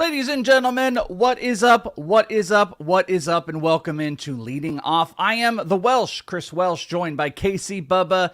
Ladies and gentlemen, what is up? What is up? What is up? And welcome into Leading Off. I am the Welsh, Chris Welsh, joined by Age Bubba.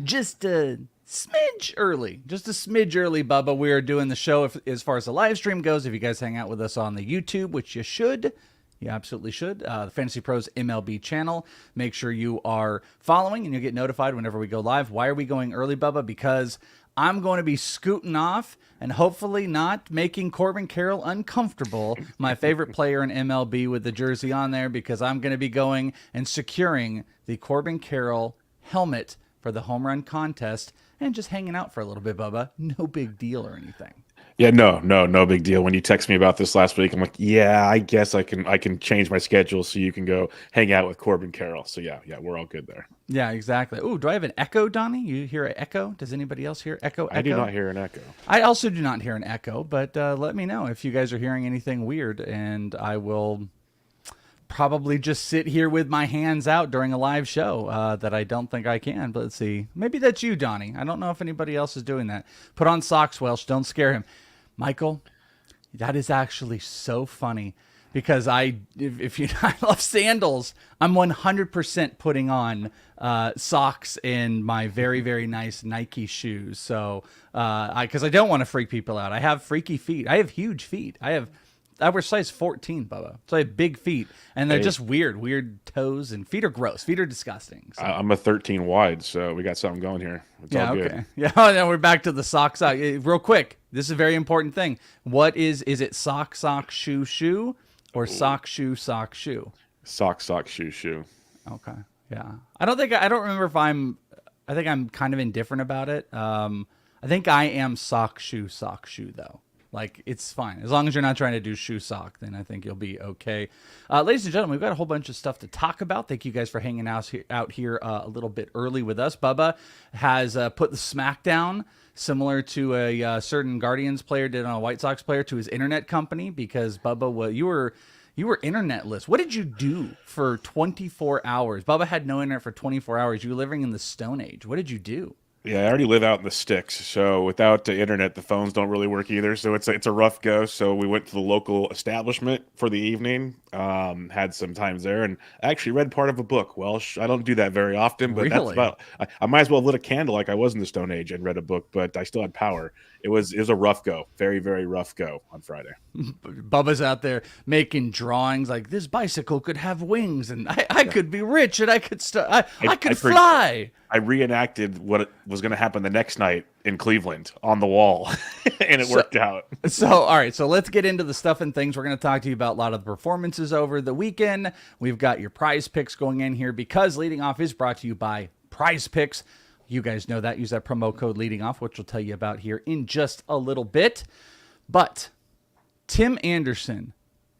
Just a smidge early, Bubba. We are doing the show as far as the live stream goes. If you guys hang out with us on the YouTube, which you should, you absolutely should. The Fantasy Pros MLB channel. Make sure you are following and you'll get notified whenever we go live. Why are we going early, Bubba? Because I'm going to be scooting off and hopefully not making Corbin Carroll uncomfortable, my favorite player in MLB with the jersey on there, because I'm going to be going and securing the Corbin Carroll helmet for the home run contest and just hanging out for a little bit, Bubba. No big deal or anything. Yeah, no big deal. When you text me about this last week, I'm like, yeah, I guess I can change my schedule so you can go hang out with Corbin Carroll. So yeah, we're all good there. Yeah, exactly. Ooh, do I have an echo, Donnie? You hear an echo? Does anybody else hear echo? I do not hear an echo. I also do not hear an echo, but let me know if you guys are hearing anything weird, and I will probably just sit here with my hands out during a live show that I don't think I can. But let's see. Maybe that's you, Donnie. I don't know if anybody else is doing that. Put on socks, Welsh. Don't scare him. Michael, that is actually so funny because I love sandals. I'm 100% putting on socks and my very, very nice Nike shoes. So, because I don't want to freak people out. I have freaky feet. I have huge feet. I wear size 14, Bubba. So I have big feet, and they're just weird toes, and feet are gross. Feet are disgusting. So. I'm a 13 wide, so we got something going here. It's all good. Okay. Yeah, now we're back to the sock. Real quick, this is a very important thing. What is it sock, shoe, or sock, shoe? Sock, shoe. Okay. Yeah. I don't remember if I think I'm kind of indifferent about it. I think I am sock, shoe, though. Like, it's fine. As long as you're not trying to do shoe sock, then I think you'll be okay. Ladies and gentlemen, we've got a whole bunch of stuff to talk about. Thank you guys for hanging out here a little bit early with us. Bubba has put the smackdown, similar to a certain Guardians player did on a White Sox player, to his internet company, because Bubba, you were internetless. What did you do for 24 hours? Bubba had no internet for 24 hours. You were living in the Stone Age. What did you do? Yeah, I already live out in the sticks, so without the internet, the phones don't really work either. So it's a rough go. So we went to the local establishment for the evening, had some times there, and actually read part of a book. Well, I don't do that very often, but really? That's about. I might as well have lit a candle like I was in the Stone Age and read a book, but I still had power. It was a rough go, very, very rough go on Friday. Bubba's out there making drawings like this bicycle could have wings, and I could be rich, and I could fly. I reenacted what was going to happen the next night in Cleveland on the wall, and it worked out. So, all right, so let's get into the stuff and things. We're going to talk to you about a lot of the performances over the weekend. We've got your prize picks going in here, because Leading Off is brought to you by PrizePicks. You guys know that. Use that promo code Leading Off, which we'll tell you about here in just a little bit. But Tim Anderson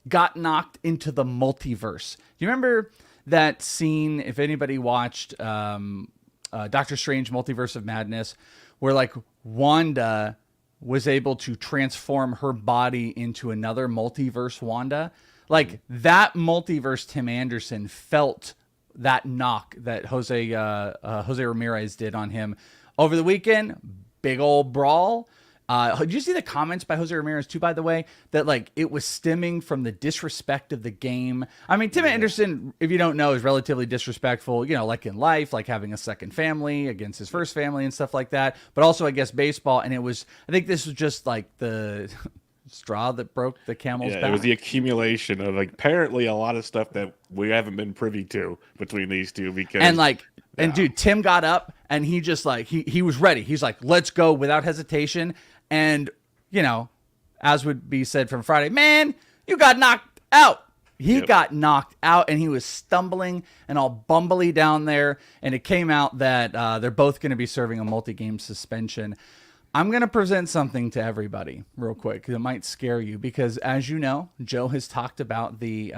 got knocked into the multiverse. You remember that scene, if anybody watched Doctor Strange Multiverse of Madness, where like Wanda was able to transform her body into another multiverse Wanda? Like that multiverse Tim Anderson felt that knock that Jose Ramirez did on him over the weekend. Big old brawl. Did you see the comments by Jose Ramirez too, by the way, that like it was stemming from the disrespect of the game? I mean, Tim Anderson, if you don't know, is relatively disrespectful, like in life, like having a second family against his first family and stuff like that. But also, I guess, baseball. And I think this was just like the straw that broke the camel's back. It was the accumulation of apparently a lot of stuff that we haven't been privy to between these two, because dude, Tim got up and he just he was ready. He's like, let's go without hesitation. And as would be said from Friday, man, you got knocked out. He got knocked out, and he was stumbling and all bumbly down there. And it came out that they're both going to be serving a multi-game suspension. I'm going to present something to everybody real quick, because it might scare you, because as you know, Joe has talked about the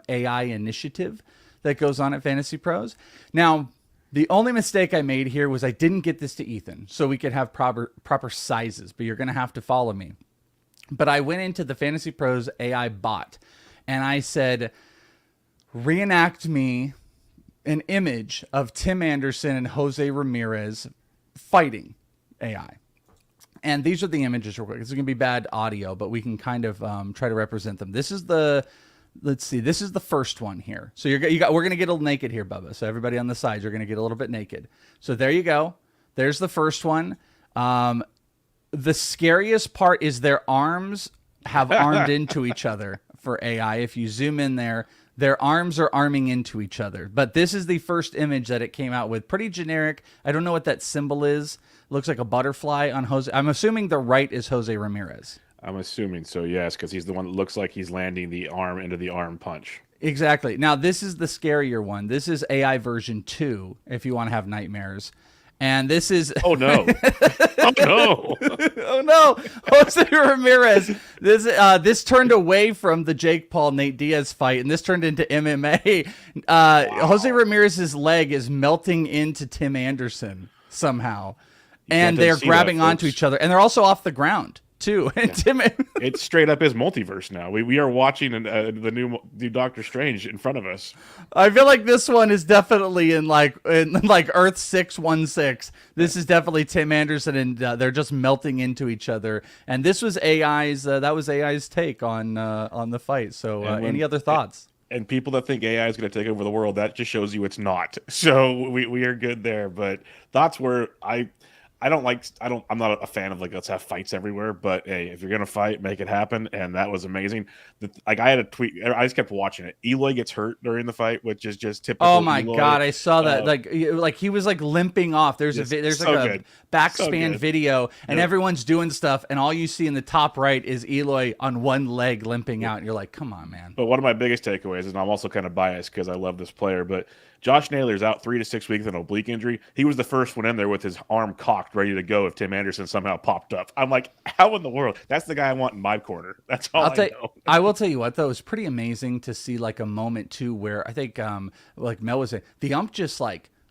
AI initiative that goes on at Fantasy Pros. Now, the only mistake I made here was I didn't get this to Ethan so we could have proper sizes, but you're going to have to follow me. But I went into the Fantasy Pros AI bot and I said, reenact me an image of Tim Anderson and Jose Ramirez fighting AI. And these are the images real quick. This is going to be bad audio, but we can kind of try to represent them. This is the, let's see, this is the first one here. So we're going to get a little naked here, Bubba. So everybody on the sides, you're going to get a little bit naked. So there you go. There's the first one. The scariest part is their arms have armed into each other for AI. If you zoom in there, their arms are arming into each other. But this is the first image that it came out with. Pretty generic. I don't know what that symbol is. Looks like a butterfly on Jose. I'm assuming the right is Jose Ramirez. I'm assuming so, yes, because he's the one that looks like he's landing the arm into the arm punch. Exactly. Now, this is the scarier one. This is AI version 2, if you want to have nightmares. And this is... Oh, no. Oh, no. Oh, no. Jose Ramirez. This turned away from the Jake Paul-Nate Diaz fight, and this turned into MMA. Wow. Jose Ramirez's leg is melting into Tim Anderson somehow. And they're grabbing onto each other. And they're also off the ground, too. And Tim... It's straight up his multiverse now. We are watching the new Doctor Strange in front of us. I feel like this one is definitely in like Earth 616. This is definitely Tim Anderson, and they're just melting into each other. And this was AI's take on the fight. So any other thoughts? And people that think AI is going to take over the world, that just shows you it's not. So we are good there. But thoughts were I'm not a fan of let's have fights everywhere, but hey, if you're gonna fight, make it happen, and that was amazing. I had a tweet. I just kept watching it. Eloy gets hurt during the fight, which is just typical. Oh my Eloy. God, I saw that. Like he was limping off. There's a backspan video, and everyone's doing stuff, and all you see in the top right is Eloy on one leg limping out, and you're like, come on, man. But one of my biggest takeaways, and I'm also kind of biased because I love this player, but Josh Naylor's out 3 to 6 weeks with an oblique injury. He was the first one in there with his arm cocked, ready to go if Tim Anderson somehow popped up. I'm like, how in the world? That's the guy I want in my corner. That's all I know. I will tell you what, though, it's pretty amazing to see a moment, too, where I think, like Mel was saying, the ump just,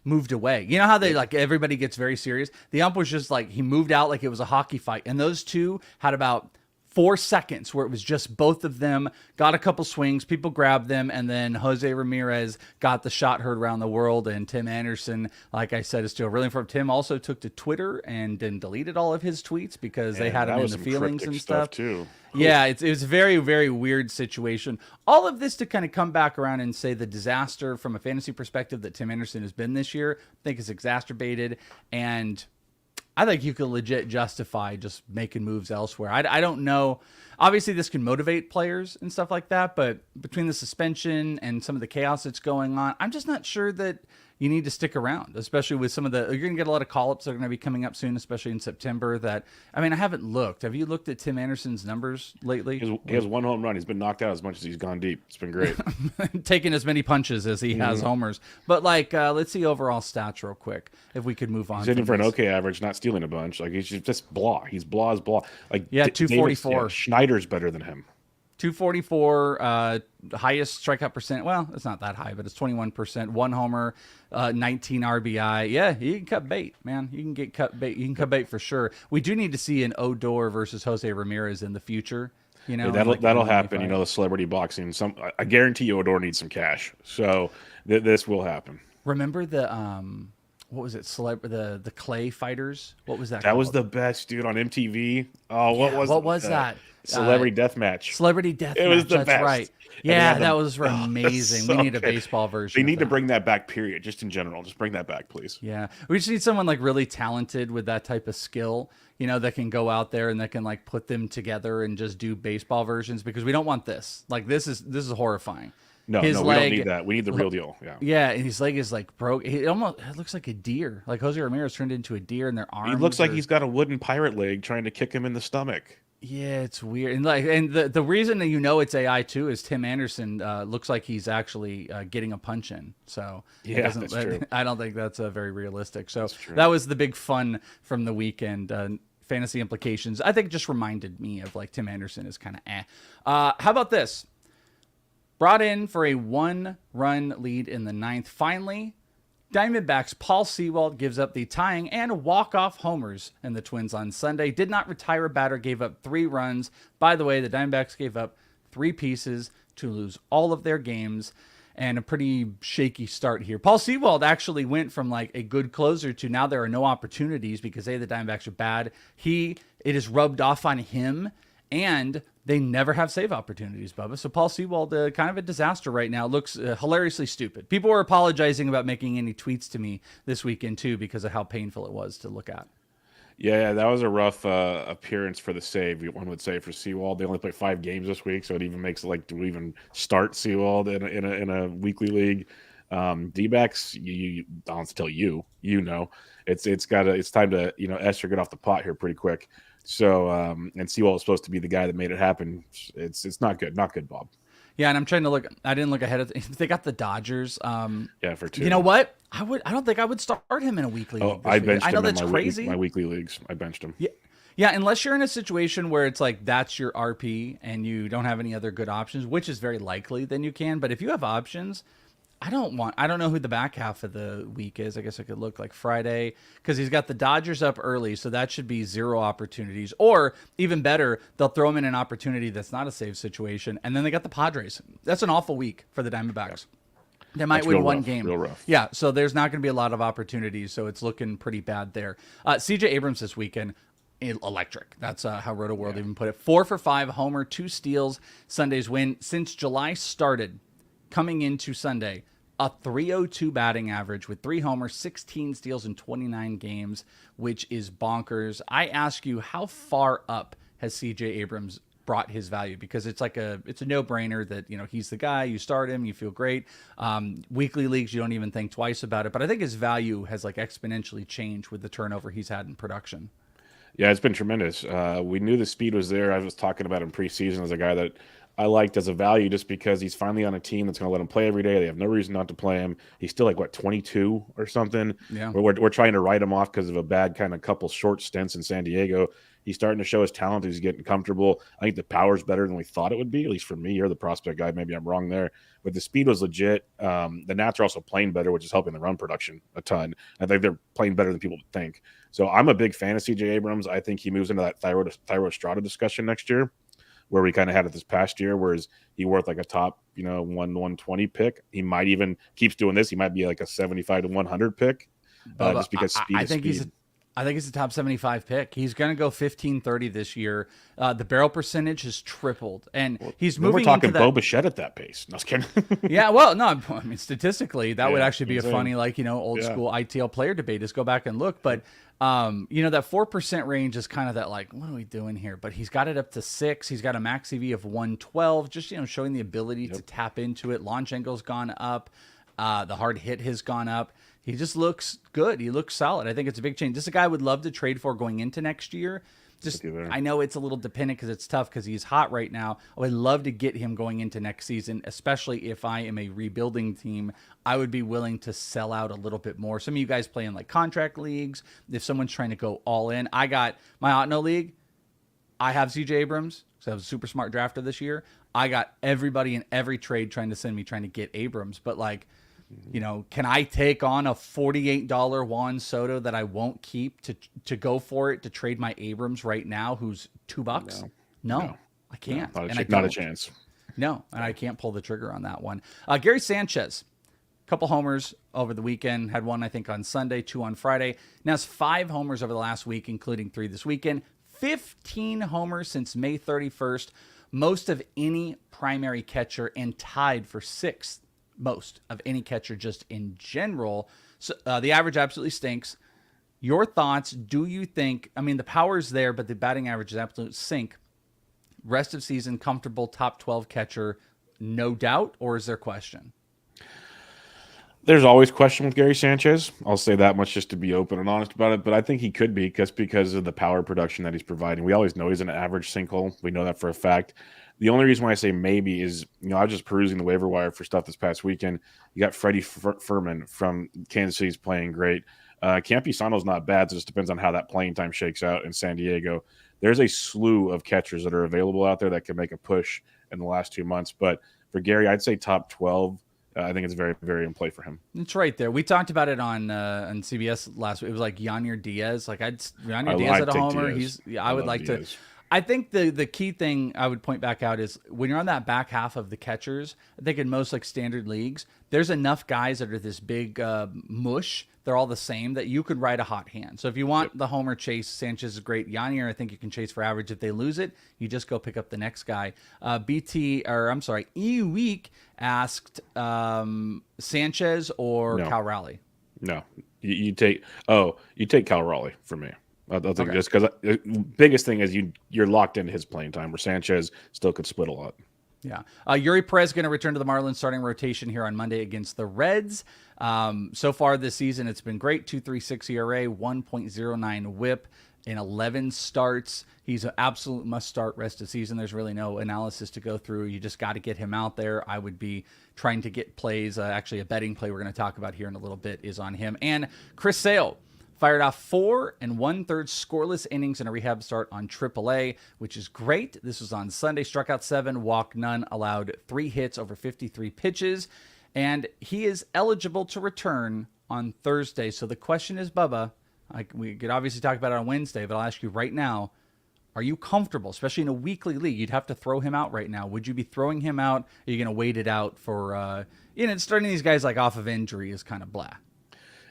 moved away. You know how they, everybody gets very serious? The ump was just, he moved out like it was a hockey fight. And those two had about 4 seconds where it was just both of them, got a couple swings, people grabbed them, and then Jose Ramirez got the shot heard around the world, and Tim Anderson, like I said, is still reeling for him. Tim also took to Twitter and then deleted all of his tweets because they had him in the feelings and stuff. Too. Cool. Yeah, it was a very, very weird situation. All of this to kind of come back around and say the disaster from a fantasy perspective that Tim Anderson has been this year, I think is exacerbated, and I think you could legit justify just making moves elsewhere. I don't know. Obviously, this can motivate players and stuff like that, but between the suspension and some of the chaos that's going on, I'm just not sure that you need to stick around, especially with some of the... You're going to get a lot of call-ups that are going to be coming up soon, especially in September. I haven't looked. Have you looked at Tim Anderson's numbers lately? He has one home run. He's been knocked out as much as he's gone deep. It's been great. Taking as many punches as he has homers. But, let's see overall stats real quick, if we could move on. He's hitting for an okay average, not stealing a bunch. He's just blah. He's blah as blah. 244. Schneider's better than him. 244, highest strikeout percent. Well, it's not that high, but it's 21%. 1 homer, 19 RBI. Yeah, you can cut bait, man. You can get cut bait. You can cut bait for sure. We do need to see an Odor versus Jose Ramirez in the future. That'll happen. The celebrity boxing. I guarantee you, Odor needs some cash. So this will happen. Remember the what was it? The clay fighters. What was that? That was the best, dude, on MTV. Oh, what was that? Celebrity Deathmatch. Celebrity Deathmatch. It was the That's best. Right. Yeah, that was amazing. So we need a good. baseball version. They need to bring that back, period. Just in general. Just bring that back, please. Yeah. We just need someone really talented with that type of skill, that can go out there and that can put them together and just do baseball versions, because we don't want this. This is horrifying. No, we don't need that. We need the real deal. Yeah. Yeah, and his leg is broke. It looks like a deer. Jose Ramirez turned into a deer, and their arms. He looks like he's got a wooden pirate leg trying to kick him in the stomach. Yeah, it's weird. And the reason that it's AI too is Tim Anderson looks like he's actually getting a punch in. So yeah, that's true. I don't think that's very realistic. So that was the big fun from the weekend. Fantasy implications. I think it just reminded me of Tim Anderson is kind of How about this? Brought in for a 1-run lead in the 9th. Finally, Diamondbacks' Paul Seewald gives up the tying and walk-off homers in the Twins on Sunday. Did not retire a batter, gave up 3 runs. By the way, the Diamondbacks gave up 3 pieces to lose all of their games, and a pretty shaky start here. Paul Seewald actually went from a good closer to now there are no opportunities because the Diamondbacks are bad. He it is rubbed off on him, and they never have save opportunities, Bubba. So Paul Seewald, kind of a disaster right now. Looks hilariously stupid. People were apologizing about making any tweets to me this weekend, too, because of how painful it was to look at. Yeah, that was a rough appearance for the save. One would say for Seewald, they only play 5 games this week, so it even makes it like, do we even start Seewald in a weekly league? D-backs, I'll tell you, it's time to Esther get off the pot here pretty quick. So and Seewald was supposed to be the guy that made it happen. It's not good, Bob. Yeah, and I'm trying to look. I didn't look ahead of. They got the Dodgers. Yeah, for 2. You know what? I don't think I would start him in a weekly league. I benched him. I know that's crazy. My weekly leagues, I benched him. Yeah, yeah. Unless you're in a situation where it's like that's your RP and you don't have any other good options, which is very likely, then you can. But if you have options, I don't know who the back half of the week is. I guess I could look like Friday because he's got the Dodgers up early, so that should be 0 opportunities. Or even better, they'll throw him in an opportunity that's not a save situation, and then they got the Padres. That's an awful week for the Diamondbacks. They might win one game. Real rough. Yeah, so there's not going to be a lot of opportunities, so it's looking pretty bad there. CJ Abrams this weekend, electric. That's how Roto World even put it. 4 for 5, homer, 2 steals, Sunday's win. Since July started, coming into Sunday, a 302 batting average with 3 homers, 16 steals in 29 games, which is bonkers. I ask you, how far up has CJ Abrams brought his value? Because it's a no-brainer that, he's the guy, you start him, you feel great. Weekly leagues, you don't even think twice about it. But I think his value has exponentially changed with the turnover he's had in production. Yeah, it's been tremendous. We knew the speed was there. I was talking about him preseason as a guy that I liked as a value just because he's finally on a team that's going to let him play every day. They have no reason not to play him. He's still 22 or something. Yeah. We're trying to write him off because of a bad kind of couple short stints in San Diego. He's starting to show his talent. He's getting comfortable. I think the power's better than we thought it would be, at least for me. You're the prospect guy. Maybe I'm wrong there. But the speed was legit. The Nats are also playing better, which is helping the run production a ton. I think they're playing better than people would think. So I'm a big fan of CJ Abrams. I think he moves into that Thairo Strada discussion next year, where we kind of had it this past year, whereas he worth a top, 120 pick. He might even keeps doing this. He might be a 75 to 100 pick, just because speed is speed. I think he's a top 75 pick. He's going to go 15-30 this year. The barrel percentage has tripled, and he's moving. We're talking into that. Bo Bichette at that pace. No, I was kidding. Yeah, well, no, I mean statistically, that would actually be insane. a funny, old school ITL player debate. Just go back and look, but that 4% range is kind of that what are we doing here? But he's got it up to 6. He's got a max EV of 112. Just showing the ability to tap into it. Launch angle's gone up. The hard hit has gone up. He just looks good. He looks solid. I think it's a big change. This is a guy I would love to trade for going into next year. I know it's a little dependent because it's tough because he's hot right now. I would love to get him going into next season, especially if I am a rebuilding team. I would be willing to sell out a little bit more. Some of you guys play in contract leagues. If someone's trying to go all in, I got my Otno league. I have CJ Abrams because I was a super smart drafter this year. I got everybody in every trade trying to get Abrams, but can I take on a $48 Juan Soto that I won't keep to go for it to trade my Abrams right now, who's $2? No, I can't. Not a chance. No, and I can't pull the trigger on that one. Gary Sanchez, couple homers over the weekend. Had one, I think, on Sunday, 2 on Friday. Now has 5 homers over the last week, including 3 this weekend. 15 homers since May 31st, most of any primary catcher, and tied for 6th most of any catcher just in general. So the average absolutely stinks. Your thoughts? Do you think, the power's there, but the batting average is absolute sink. Rest of season, comfortable top 12 catcher, no doubt, or is there question? There's always question with Gary Sanchez. I'll say that much just to be open and honest about it, but I think he could be just because of the power production that he's providing. We always know he's an average sinkhole. We know that for a fact. The only reason why I say maybe is, I was just perusing the waiver wire for stuff this past weekend. You got Freddie Furman from Kansas City's playing great. Campisano's not bad, so it just depends on how that playing time shakes out in San Diego. There's a slew of catchers that are available out there that can make a push in the last 2 months. But for Gary, I'd say top 12. I think it's very, very in play for him. It's right there. We talked about it on CBS last week. It was Yanier Diaz. Yanier Diaz at a homer. Diaz. I would like Diaz. I think the key thing I would point back out is when you're on that back half of the catchers, I think in most like standard leagues, there's enough guys that are this big mush. They're all the same that you could ride a hot hand. So if you want the homer chase, Sanchez is great. Yanier, I think you can chase for average. If they lose it, you just go pick up the next guy. E Week asked Sanchez or Cal Raleigh. No, you take Cal Raleigh for me. I think just because biggest thing is you're locked into his playing time, where Sanchez still could split a lot. Yeah. Yuri Perez going to return to the Marlins starting rotation here on Monday against the Reds. So far this season, it's been great. 2.36 ERA, 1.09 whip in 11 starts. He's an absolute must-start rest of season. There's really no analysis to go through. You just got to get him out there. I would be trying to get plays. Actually, a betting play we're going to talk about here in a little bit is on him. And Chris Sale fired off 4 1/3 scoreless innings in a rehab start on AAA, which is great. This was on Sunday. Struck out 7, walked none, allowed 3 hits over 53 pitches, and he is eligible to return on Thursday. So the question is, Bubba, we could obviously talk about it on Wednesday, but I'll ask you right now, are you comfortable, especially in a weekly league? You'd have to throw him out right now. Would you be throwing him out? Are you going to wait it out for, starting these guys like off of injury is kind of blah.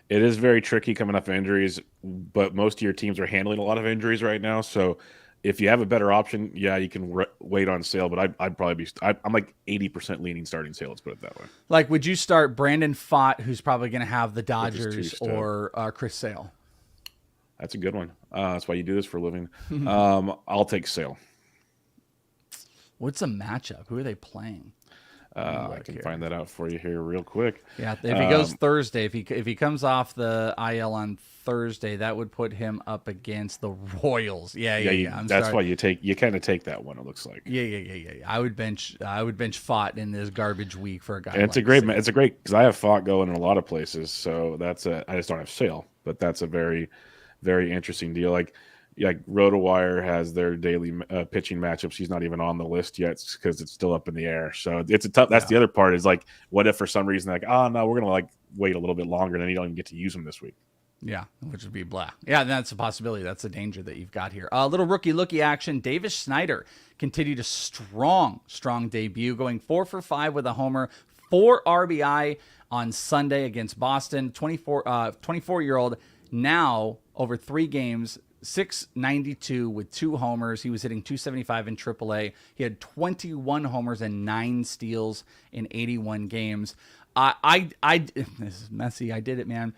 It is very tricky coming off injuries, but most of your teams are handling a lot of injuries right now. So if you have a better option, you can wait on Sale. But I'd probably be I'm like 80% leaning starting Sale. Let's put it that way. Like, would you start Brandon Pfaadt, who's probably going to have the Dodgers, or Chris Sale? That's a good one. That's why you do this for a living. I'll take Sale. What's a matchup? Who are they playing? I can find that out for you here real quick. Yeah, if he goes Thursday, if he comes off the IL on Thursday, that would put him up against the Royals. Yeah. That's why you kind of take that one. It looks like. Yeah. I would bench Pfaadt in this garbage week for a guy. And it's a great because I have Pfaadt going in a lot of places. So I just don't have Sale, but that's a very, very interesting deal. Like RotoWire has their daily pitching matchups. He's not even on the list yet because it's still up in the air. So it's a tough. That's the other part is like, what if for some reason like, oh no, we're gonna wait a little bit longer, and then you don't even get to use him this week. Yeah, which would be blah. Yeah, that's a possibility. That's a danger that you've got here. A little rookie action. Davis Snyder continued a strong debut, going 4 for 5 with a homer, 4 RBI on Sunday against Boston. 24-year-old now over 3 games. 692 with 2 homers. He was hitting 275 in AAA. He had 21 homers and 9 steals in 81 games. This is messy. I did it, man.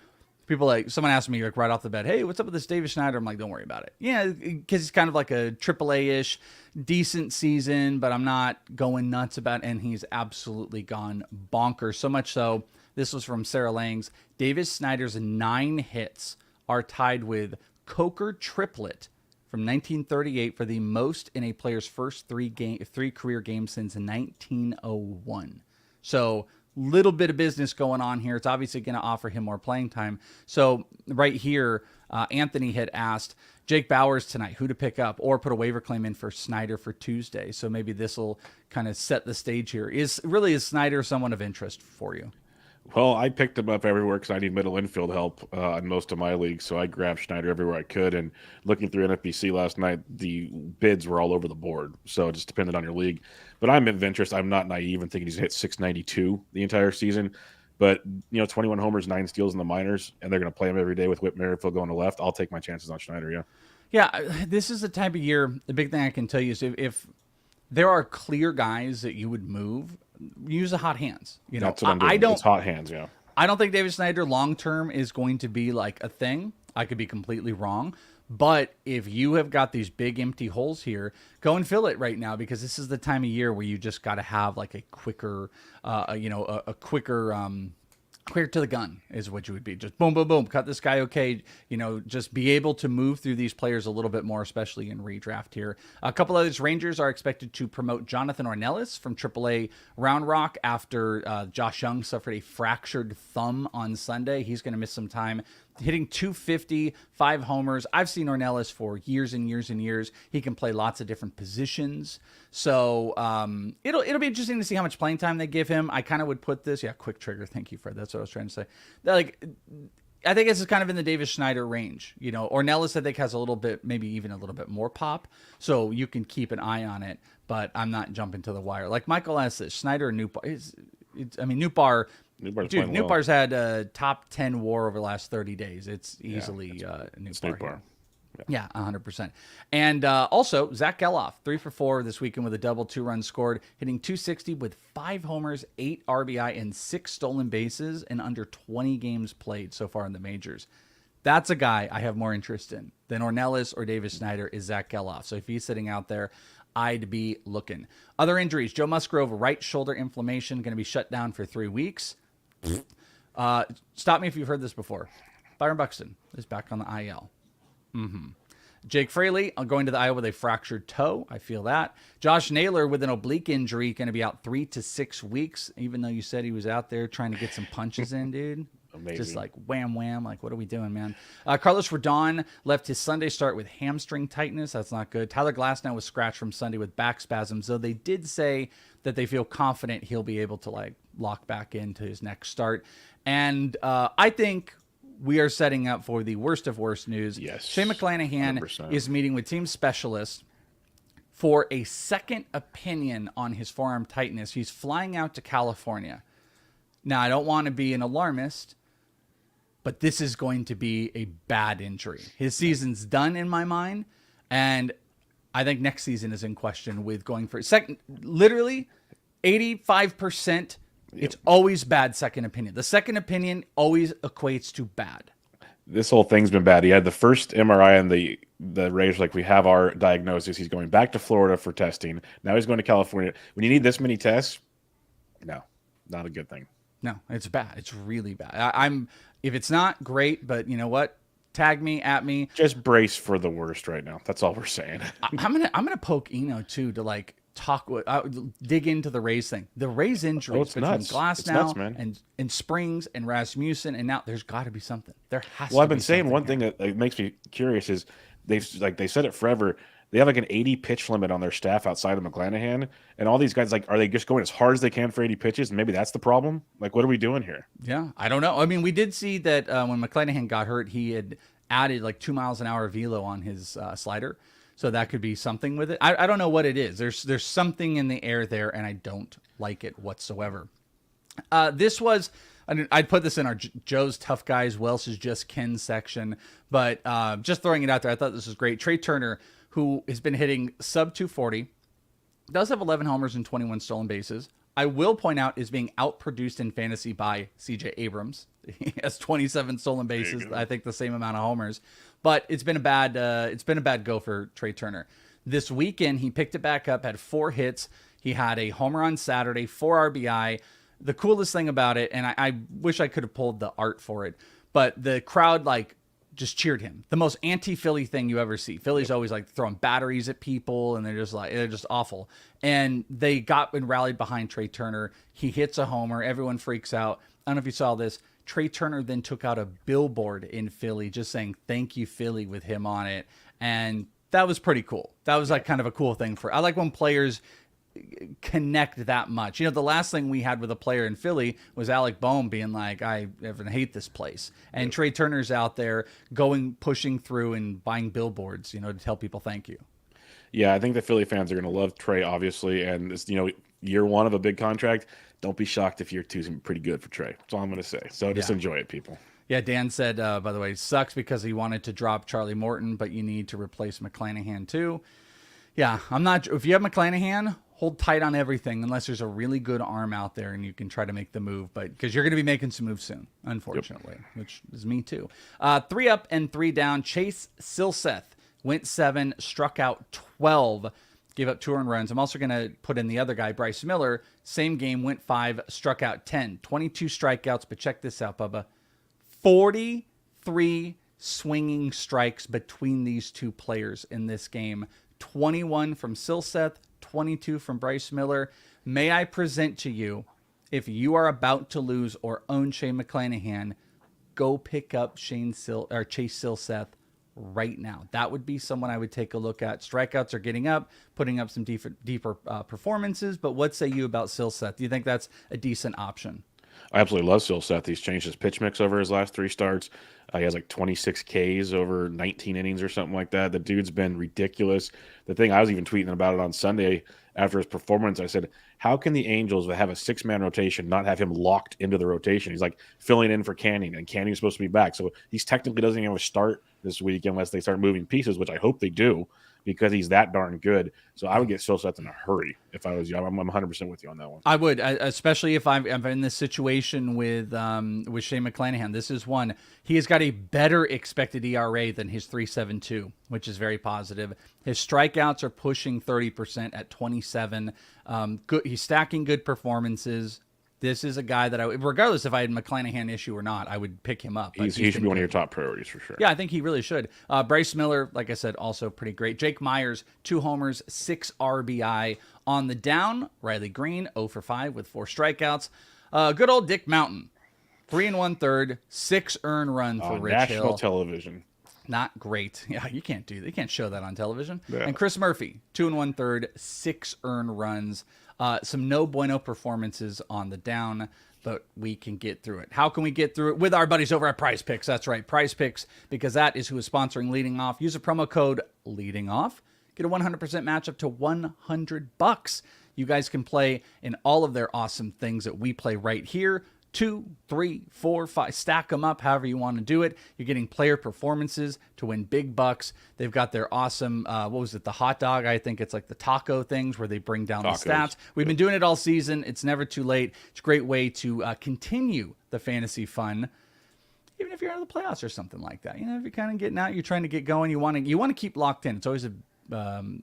Someone asked me like right off the bat, hey, what's up with this Davis Snyder? I'm like, don't worry about it. Yeah, because he's kind of like a AAA-ish, decent season, but I'm not going nuts about it, and he's absolutely gone bonkers. So much so, this was from Sarah Langs. Davis Snyder's 9 hits are tied with Coker triplet from 1938 for the most in a player's first 3 career games since 1901. So little bit of business going on here. It's obviously going to offer him more playing time. So right here, Anthony had asked Jake Bauers tonight who to pick up or put a waiver claim in for Snyder for Tuesday. So maybe this will kind of set the stage here. Is Snyder someone of interest for you? Well, I picked him up everywhere because I need middle infield help in most of my leagues, so I grabbed Snyder everywhere I could. And looking through NFBC last night, the bids were all over the board, so it just depended on your league. But I'm of interest. I'm not naive and thinking he's hit 692 the entire season. But 21 homers, 9 steals in the minors, and they're going to play him every day with Whit Merrifield going to left. I'll take my chances on Snyder. Yeah. Yeah, this is the type of year. The big thing I can tell you is if there are clear guys that you would move, use the hot hands. That's what I'm doing. It's hot hands, yeah. I don't think David Snyder long-term is going to be like a thing. I could be completely wrong. But if you have got these big empty holes here, go and fill it right now, because this is the time of year where you just got to have like a quicker, quicker to the gun is what you would be. Just boom, boom, boom. Cut this guy. Okay. Just be able to move through these players a little bit more, especially in redraft here. A couple of these Rangers are expected to promote Jonathan Ornelas from AAA Round Rock after Josh Young suffered a fractured thumb on Sunday. He's going to miss some time. Hitting 250, 5 homers. I've seen Ornelas for years and years and years. He can play lots of different positions. So it'll be interesting to see how much playing time they give him. I kind of would put this, quick trigger. Thank you, Fred. That's what I was trying to say. Like, I think this is kind of in the Davis Snyder range. Ornelas, I think, has a little bit, maybe even a little bit more pop. So you can keep an eye on it, but I'm not jumping to the wire. Like Michael asked this, Snyder and Newbar. Newbar. Dude, Newbar's had a top 10 WAR over the last 30 days. It's easily Newbar. Yeah, 100%. And also, Zach Geloff, 3 for 4 this weekend with a double, 2 runs scored, hitting 260 with 5 homers, 8 RBI, and 6 stolen bases in under 20 games played so far in the majors. That's a guy I have more interest in than Ornelas or Davis Snyder is Zach Geloff. So if he's sitting out there, I'd be looking. Other injuries, Joe Musgrove, right shoulder inflammation, going to be shut down for 3 weeks. Stop me if you've heard this before. Byron Buxton is back on the IL. Jake Fraley going to the IL with a fractured toe. I feel that. Josh Naylor with an oblique injury, going to be out 3 to 6 weeks, even though you said he was out there trying to get some punches in, dude. Amazing. Just like wham, wham. Like, what are we doing, man? Carlos Rodon left his Sunday start with hamstring tightness. That's not good. Tyler Glasnow was scratched from Sunday with back spasms, though they did say that they feel confident he'll be able to lock back into his next start. And I think we are setting up for the worst of worst news. Yes. Shane McClanahan 100%. is meeting with team specialists for a second opinion on his forearm tightness. He's flying out to California. Now, I don't want to be an alarmist, but this is going to be a bad injury. His season's done in my mind, and I think next season is in question with going for second. Literally, 85%. Yep. It's always bad second opinion. The second opinion always equates to bad. This whole thing's been bad. He had the first MRI and the Rays, like, we have our diagnosis. He's going back to Florida for testing. Now he's going to California. When you need this many tests, no, not a good thing. No, it's bad. It's really bad. If it's not great, but you know what? Tag me, at me. Just brace for the worst right now. That's all we're saying. I'm gonna poke Eno too to dig into the Rays thing. The Rays injuries between Glasnow and Springs and Rasmussen, and now there's got to be something. There has to be. Well, I've been saying one thing that makes me curious is they said it forever. They have like an 80 pitch limit on their staff outside of McClanahan, and all these guys, are they just going as hard as they can for 80 pitches? And maybe that's the problem. Like, what are we doing here? Yeah, I don't know. I mean, we did see that when McClanahan got hurt, he had added like 2 miles an hour velo on his slider. So that could be something with it. I don't know what it is. There's something in the air there, and I don't like it whatsoever. I'd put this in our Joe's Tough Guys, Welsh is Just Ken section, but just throwing it out there, I thought this was great. Trey Turner, who has been hitting sub 240, does have 11 homers and 21 stolen bases. I will point out is being outproduced in fantasy by CJ Abrams. He has 27 stolen bases. I think the same amount of homers, but it's been a bad go for Trey Turner. This weekend, he picked it back up, had 4 hits. He had a homer on Saturday, 4 RBI. The coolest thing about it, and I wish I could have pulled the art for it, but the crowd just cheered him. The most anti-Philly thing you ever see. Philly's always throwing batteries at people, and they're just awful. And they got and rallied behind Trey Turner. He hits a homer. Everyone freaks out. I don't know if you saw this. Trey Turner then took out a billboard in Philly just saying, "Thank you, Philly," with him on it. And that was pretty cool. That was kind of a cool thing I like when players connect that much. The last thing we had with a player in Philly was Alec Boehm being like, "I hate this place." And Trey Turner's out there pushing through and buying billboards, to tell people thank you. Yeah, I think the Philly fans are going to love Trey, obviously. And it's, year one of a big contract. Don't be shocked if year two's pretty good for Trey. That's all I'm going to say. So just enjoy it, people. Yeah, Dan said, by the way, sucks because he wanted to drop Charlie Morton, but you need to replace McClanahan too. Yeah, if you have McClanahan, hold tight on everything unless there's a really good arm out there and you can try to make the move. But because you're going to be making some moves soon, unfortunately, which is me too. 3 up and 3 down. Chase Silseth went 7, struck out 12, gave up 2 earned runs. I'm also going to put in the other guy, Bryce Miller. Same game, went 5, struck out 10, 22 strikeouts. But check this out, Bubba. 43 swinging strikes between these two players in this game. 21 from Silseth, 22 from Bryce Miller. May I present to you, if you are about to lose or own Shane McClanahan, go pick up Chase Silseth right now. That would be someone I would take a look at. Strikeouts are getting up, putting up some deeper performances, but what say you about Silseth? Do you think that's a decent option? I absolutely love Silseth. He's changed his pitch mix over his last 3 starts. He has like 26 Ks over 19 innings or something like that. The dude's been ridiculous. The thing, I was even tweeting about it on Sunday after his performance. I said, how can the Angels that have a 6-man rotation not have him locked into the rotation? He's like filling in for Canning, and Canning's supposed to be back. So he's technically doesn't even have a start this week unless they start moving pieces, which I hope they do, because he's that darn good. So I would get Silseth in a hurry if I was you. I'm 100% with you on that one. I would, especially if I'm in this situation with Shane McClanahan. This is one. He has got a better expected ERA than his 3.72, which is very positive. His strikeouts are pushing 30% at 27. Good. He's stacking good performances. This is a guy that regardless if I had a McClanahan issue or not, I would pick him up. He should be one of your top priorities for sure. Yeah, I think he really should. Bryce Miller, like I said, also pretty great. Jake Myers, 2 homers, 6 RBI. On the down, Riley Green, 0 for 5 with 4 strikeouts. Good old Dick Mountain, 3 1/3, 6 earned runs for Rich national Hill. television. Not great. Yeah, you can't do that. You can't show that on television. Yeah. And Chris Murphy, 2 1/3, 6 earned runs. Some no bueno performances on the down, but we can get through it. How can we get through it? With our buddies over at PrizePicks. That's right, PrizePicks, because that is who is sponsoring Leading Off. Use a promo code Leading Off. Get a 100% match up to $100. You guys can play in all of their awesome things that we play right here. 2, 3, 4, 5, stack them up however you want to do it. You're getting player performances to win big bucks. They've got their awesome, what was it, the hot dog? I think it's like the taco things where they bring down the stats. We've been doing it all season. It's never too late. It's a great way to continue the fantasy fun, even if you're out of the playoffs or something like that. You know, if you're kind of getting out, you're trying to get going, you want to keep locked in. It's always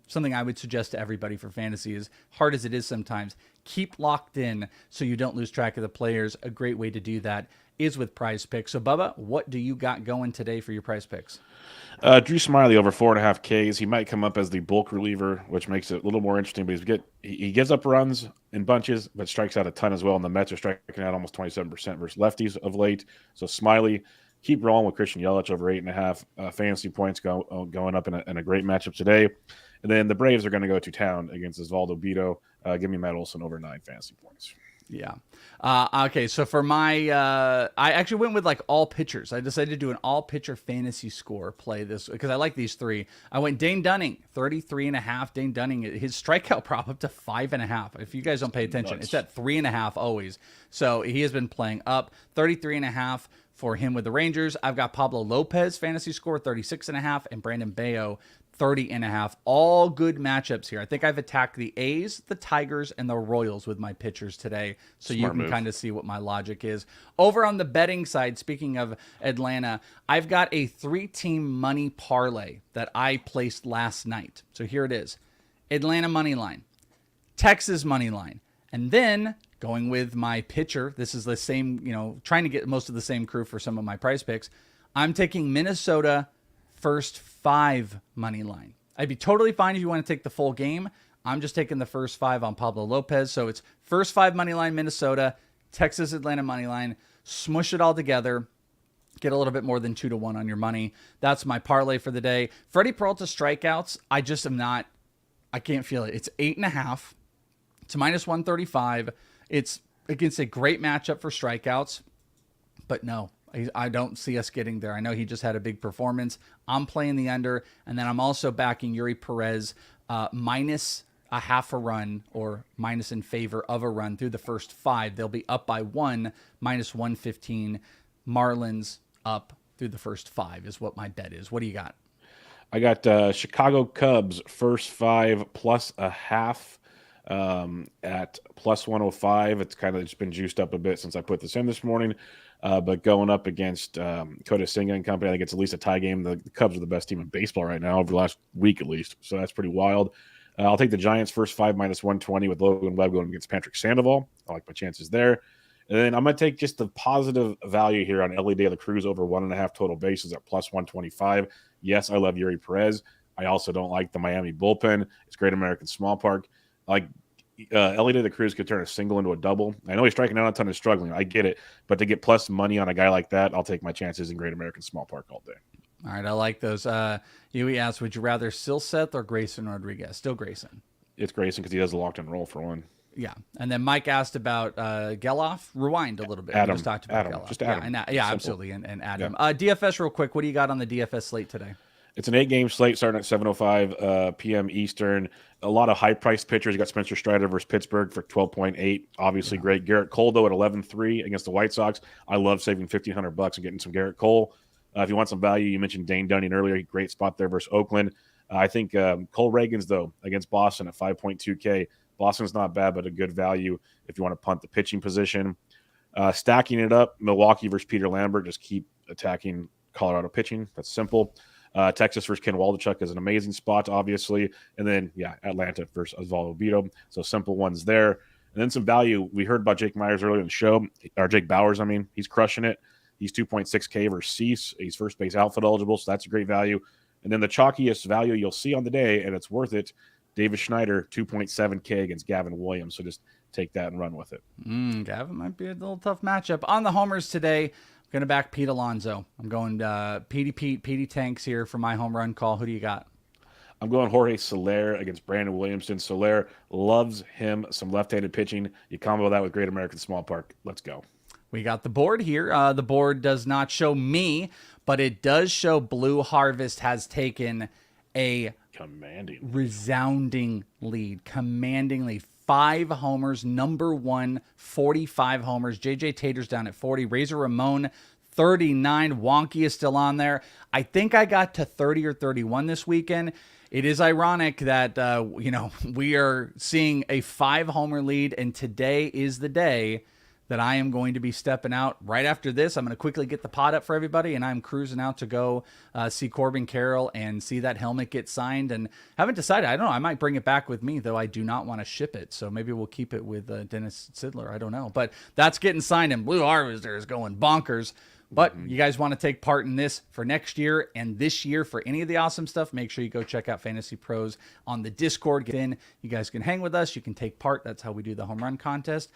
something I would suggest to everybody for fantasy, as hard as it is sometimes. Keep locked in so you don't lose track of the players. A great way to do that is with PrizePicks. So, Bubba, what do you got going today for your PrizePicks? Drew Smiley over 4.5 Ks. He might come up as the bulk reliever, which makes it a little more interesting. But he gives up runs in bunches, but strikes out a ton as well. And the Mets are striking out almost 27% versus lefties of late. So Smiley, keep rolling with Christian Yelich over 8.5 fantasy points going up in a great matchup today. And then the Braves are going to go to town against Osvaldo Bido. Give me Matt Olson over 9 fantasy points. Yeah. Okay, so for my I actually went with like all pitchers. I decided to do an all pitcher fantasy score play this because I like these 3. I went Dane Dunning, 33.5. Dane Dunning, his strikeout prop up to 5.5. If you guys don't pay attention, it's at 3.5 always. So he has been playing up 33.5 for him with the Rangers. I've got Pablo Lopez fantasy score 36.5 and Brandon Bayo 30.5. All good matchups here. I think I've attacked the A's, the Tigers, and the Royals with my pitchers today, so you can kind of see what my logic is. Over on the betting side, speaking of Atlanta, I've got a 3-team money parlay that I placed last night. So here it is. Atlanta money line, Texas money line, and then going with my pitcher. This is the same, trying to get most of the same crew for some of my prize picks. I'm taking Minnesota first 5 money line. I'd be totally fine if you want to take the full game. I'm just taking the first 5 on Pablo Lopez. So it's first 5 money line Minnesota, Texas Atlanta money line. Smush it all together. Get a little bit more than 2-1 on your money. That's my parlay for the day. Freddie Peralta strikeouts. I just am not. I can't feel it. It's 8.5. It's minus 135. It's against a great matchup for strikeouts, but no. I don't see us getting there. I know he just had a big performance. I'm playing the under, and then I'm also backing Yuri Perez minus a half a run or minus in favor of a run through the first 5. They'll be up by 1, minus 115. Marlins up through the first 5 is what my bet is. What do you got? I got Chicago Cubs first 5 plus a half at plus 105. It's kind of just been juiced up a bit since I put this in this morning. But going up against Kota Senga and company, I think it's at least a tie game. The Cubs are the best team in baseball right now, over the last week at least. So that's pretty wild. I'll take the Giants first 5 minus 120 with Logan Webb going against Patrick Sandoval. I like my chances there. And then I'm going to take just the positive value here on Ellie De La Cruz over 1.5 total bases at plus 125. Yes, I love Yuri Perez. I also don't like the Miami bullpen. It's Great American Small Park. Like Ellie De La Cruz could turn a single into a double. I know he's striking out a ton and struggling. I get it. But to get plus money on a guy like that, I'll take my chances in Great American Small Park all day. All right, I like those. Huey asked, would you rather Silseth or Grayson Rodriguez? Still Grayson. It's Grayson because he does a locked-in roll for one. Yeah, and then Mike asked about Geloff. Rewind a little bit. Adam. We just talked about Adam. Geloff. Just Adam. Yeah, absolutely, and Adam. DFS real quick. What do you got on the DFS slate today? It's an 8-game slate starting at 7:05 p.m. Eastern. A lot of high-priced pitchers. You got Spencer Strider versus Pittsburgh for 12.8. Obviously great. Garrett Cole, though, at 11.3 against the White Sox. I love saving $1,500 and getting some Garrett Cole. If you want some value, you mentioned Dane Dunning earlier. Great spot there versus Oakland. I think Cole Reagans, though, against Boston at 5.2K. Boston's not bad, but a good value if you want to punt the pitching position. Stacking it up, Milwaukee versus Peter Lambert. Just keep attacking Colorado pitching. That's simple. Texas versus Ken Waldichuk is an amazing spot, obviously. And then, Atlanta versus Osvaldo Vito. So simple ones there. And then some value. We heard about Jake Myers earlier in the show, or Jake Bowers, I mean. He's crushing it. He's 2.6K versus Cease. He's first base outfield eligible, so that's a great value. And then the chalkiest value you'll see on the day, and it's worth it, Davis Schneider, 2.7K against Gavin Williams. So just take that and run with it. Gavin might be a little tough matchup. On the homers today, I'm going to back Pete Alonso. I'm going Petey Tanks here for my home run call. Who do you got? I'm going Jorge Soler against Brandon Williamson. Soler loves him some left-handed pitching. You combo that with Great American Small Park. Let's go. We got the board here. The board does not show me, but it does show Blue Harvest has taken a resounding lead. Commandingly. 5 homers. Number 1, 45 homers. JJ Tater's down at 40. Razor Ramon, 39. Wonky is still on there. I think I got to 30 or 31 this weekend. It is ironic that, we are seeing a 5-homer lead, and today is the day that I am going to be stepping out. Right after this, I'm going to quickly get the pot up for everybody, and I'm cruising out to go see Corbin Carroll and see that helmet get signed. And haven't decided. I don't know. I might bring it back with me, though I do not want to ship it. So maybe we'll keep it with Dennis Sidler. I don't know. But that's getting signed, and Blue Harvester is going bonkers. But you guys want to take part in this for next year and this year for any of the awesome stuff, make sure you go check out Fantasy Pros on the Discord. Get in. You guys can hang with us. You can take part. That's how we do the home run contest.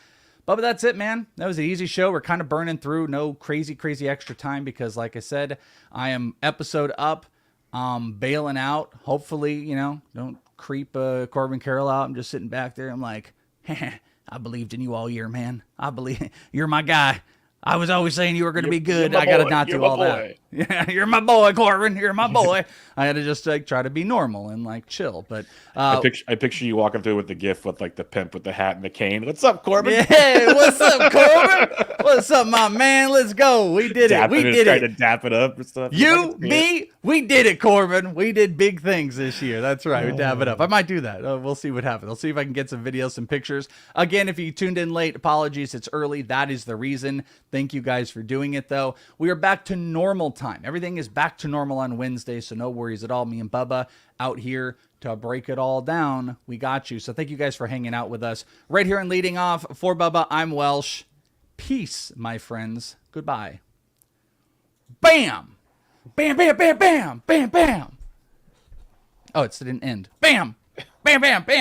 But that's it, man. That was an easy show. We're kind of burning through. No crazy extra time because, like I said, I am episode up, bailing out. Hopefully, don't creep Corbin Carroll out. I'm just sitting back there. I'm like, I believed in you all year, man. I believe you're my guy. I was always saying you were going to be good. I got to not do all that. Yeah, you're my boy, Corbin. You're my boy. I had to just try to be normal and chill. But I picture you walking through with the gift with the pimp with the hat and the cane. What's up, Corbin? Yeah, what's up, Corbin? What's up, my man? Let's go. We did it. We did it. Trying to dap it up and stuff. You, me, we did it, Corbin. We did big things this year. That's right. We dab it up. I might do that. We'll see what happens. I'll see if I can get some videos, some pictures. Again, if you tuned in late, apologies. It's early. That is the reason. Thank you guys for doing it, though. We are back to normal time. Everything is back to normal on Wednesday, so no worries at all. Me and Bubba out here to break it all down. We got you. So thank you guys for hanging out with us. Right here and leading off for Bubba, I'm Welsh. Peace, my friends. Goodbye. Bam! Bam, bam, bam, bam, bam, bam. Oh, it didn't end. Bam! Bam, bam, bam.